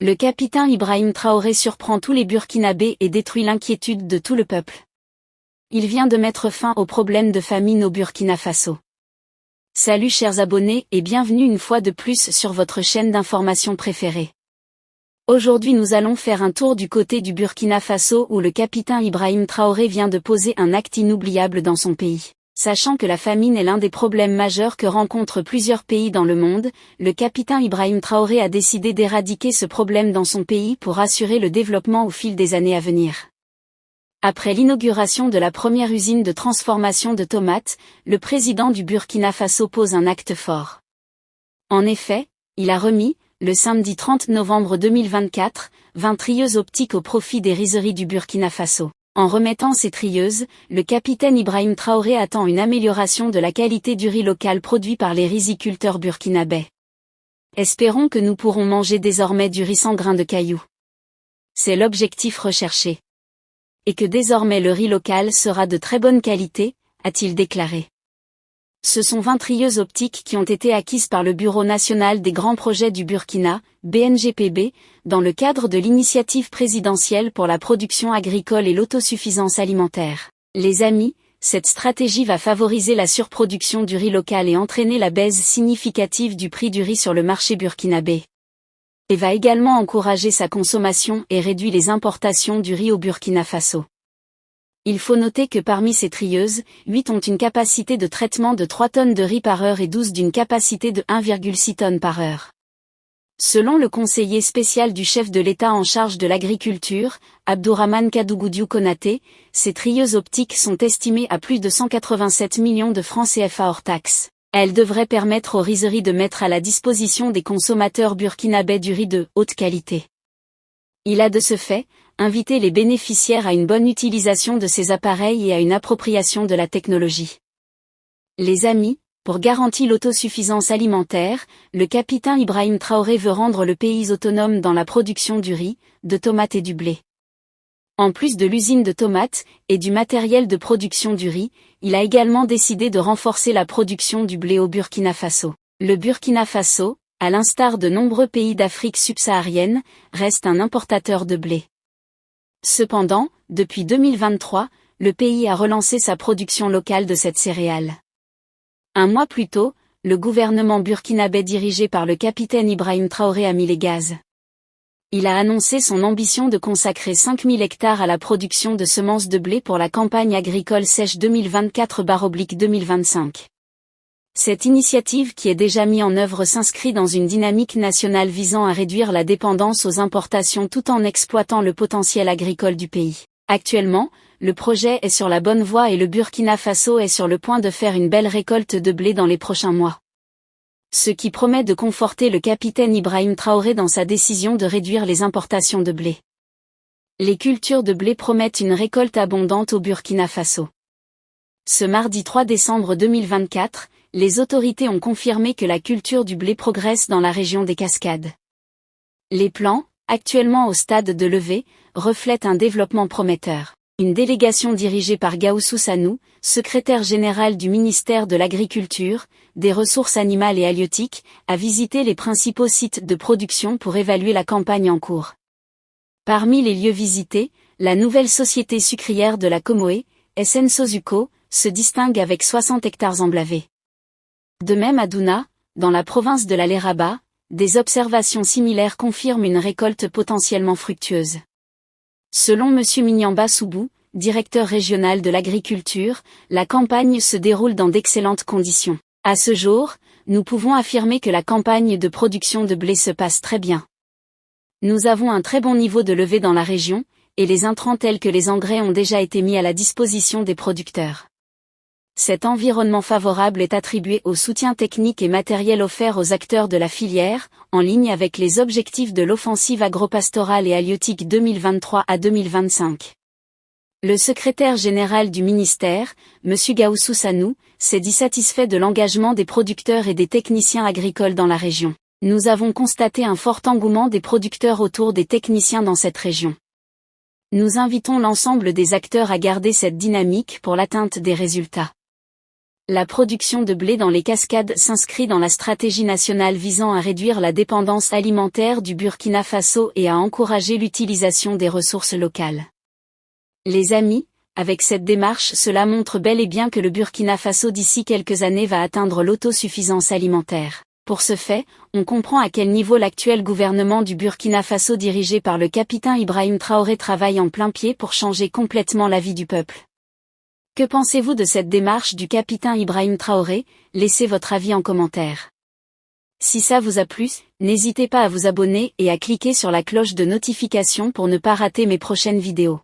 Le capitaine Ibrahim Traoré surprend tous les Burkinabés et détruit l'inquiétude de tout le peuple. Il vient de mettre fin au problème de famine au Burkina Faso. Salut chers abonnés et bienvenue une fois de plus sur votre chaîne d'information préférée. Aujourd'hui nous allons faire un tour du côté du Burkina Faso où le capitaine Ibrahim Traoré vient de poser un acte inoubliable dans son pays. Sachant que la famine est l'un des problèmes majeurs que rencontrent plusieurs pays dans le monde, le capitaine Ibrahim Traoré a décidé d'éradiquer ce problème dans son pays pour assurer le développement au fil des années à venir. Après l'inauguration de la première usine de transformation de tomates, le président du Burkina Faso pose un acte fort. En effet, il a remis, le samedi 30 novembre 2024, 20 trieuses optiques au profit des rizeries du Burkina Faso. En remettant ces trieuses, le capitaine Ibrahim Traoré attend une amélioration de la qualité du riz local produit par les riziculteurs burkinabés. Espérons que nous pourrons manger désormais du riz sans grains de cailloux. C'est l'objectif recherché. Et que désormais le riz local sera de très bonne qualité, a-t-il déclaré. Ce sont 20 trieuses optiques qui ont été acquises par le Bureau national des grands projets du Burkina, BNGPB, dans le cadre de l'initiative présidentielle pour la production agricole et l'autosuffisance alimentaire. Les amis, cette stratégie va favoriser la surproduction du riz local et entraîner la baisse significative du prix du riz sur le marché burkinabé. Et va également encourager sa consommation et réduire les importations du riz au Burkina Faso. Il faut noter que parmi ces trieuses, 8 ont une capacité de traitement de 3 tonnes de riz par heure et 12 d'une capacité de 1,6 tonnes par heure. Selon le conseiller spécial du chef de l'État en charge de l'agriculture, Abdourahmane Kadougoudou Konaté, ces trieuses optiques sont estimées à plus de 187 millions de francs CFA hors taxes. Elles devraient permettre aux rizeries de mettre à la disposition des consommateurs burkinabés du riz de haute qualité. Il a de ce fait invité les bénéficiaires à une bonne utilisation de ces appareils et à une appropriation de la technologie. Les amis, pour garantir l'autosuffisance alimentaire, le capitaine Ibrahim Traoré veut rendre le pays autonome dans la production du riz, de tomates et du blé. En plus de l'usine de tomates et du matériel de production du riz, il a également décidé de renforcer la production du blé au Burkina Faso. Le Burkina Faso, à l'instar de nombreux pays d'Afrique subsaharienne, reste un importateur de blé. Cependant, depuis 2023, le pays a relancé sa production locale de cette céréale. Un mois plus tôt, le gouvernement burkinabé dirigé par le capitaine Ibrahim Traoré a mis les gaz. Il a annoncé son ambition de consacrer 5000 hectares à la production de semences de blé pour la campagne agricole sèche 2024/2025. Cette initiative qui est déjà mise en œuvre s'inscrit dans une dynamique nationale visant à réduire la dépendance aux importations tout en exploitant le potentiel agricole du pays. Actuellement, le projet est sur la bonne voie et le Burkina Faso est sur le point de faire une belle récolte de blé dans les prochains mois. Ce qui promet de conforter le capitaine Ibrahim Traoré dans sa décision de réduire les importations de blé. Les cultures de blé promettent une récolte abondante au Burkina Faso. Ce mardi 3 décembre 2024, les autorités ont confirmé que la culture du blé progresse dans la région des Cascades. Les plans, actuellement au stade de levée, reflètent un développement prometteur. Une délégation dirigée par Gaoussou Sanou, secrétaire général du ministère de l'Agriculture, des Ressources animales et halieutiques, a visité les principaux sites de production pour évaluer la campagne en cours. Parmi les lieux visités, la nouvelle société sucrière de la Comoé, SN Sosuco, se distingue avec 60 hectares emblavés. De même à Douna, dans la province de la Léraba, des observations similaires confirment une récolte potentiellement fructueuse. Selon M. Mignamba Soubou, directeur régional de l'agriculture, la campagne se déroule dans d'excellentes conditions. À ce jour, nous pouvons affirmer que la campagne de production de blé se passe très bien. Nous avons un très bon niveau de levée dans la région, et les intrants tels que les engrais ont déjà été mis à la disposition des producteurs. Cet environnement favorable est attribué au soutien technique et matériel offert aux acteurs de la filière, en ligne avec les objectifs de l'offensive agropastorale et halieutique 2023 à 2025. Le secrétaire général du ministère, M. Gaoussou Sanou, s'est dit satisfait de l'engagement des producteurs et des techniciens agricoles dans la région. Nous avons constaté un fort engouement des producteurs autour des techniciens dans cette région. Nous invitons l'ensemble des acteurs à garder cette dynamique pour l'atteinte des résultats. La production de blé dans les cascades s'inscrit dans la stratégie nationale visant à réduire la dépendance alimentaire du Burkina Faso et à encourager l'utilisation des ressources locales. Les amis, avec cette démarche, cela montre bel et bien que le Burkina Faso d'ici quelques années va atteindre l'autosuffisance alimentaire. Pour ce fait, on comprend à quel niveau l'actuel gouvernement du Burkina Faso dirigé par le capitaine Ibrahim Traoré travaille en plein pied pour changer complètement la vie du peuple. Que pensez-vous de cette démarche du capitaine Ibrahim Traoré? Laissez votre avis en commentaire. Si ça vous a plu, n'hésitez pas à vous abonner et à cliquer sur la cloche de notification pour ne pas rater mes prochaines vidéos.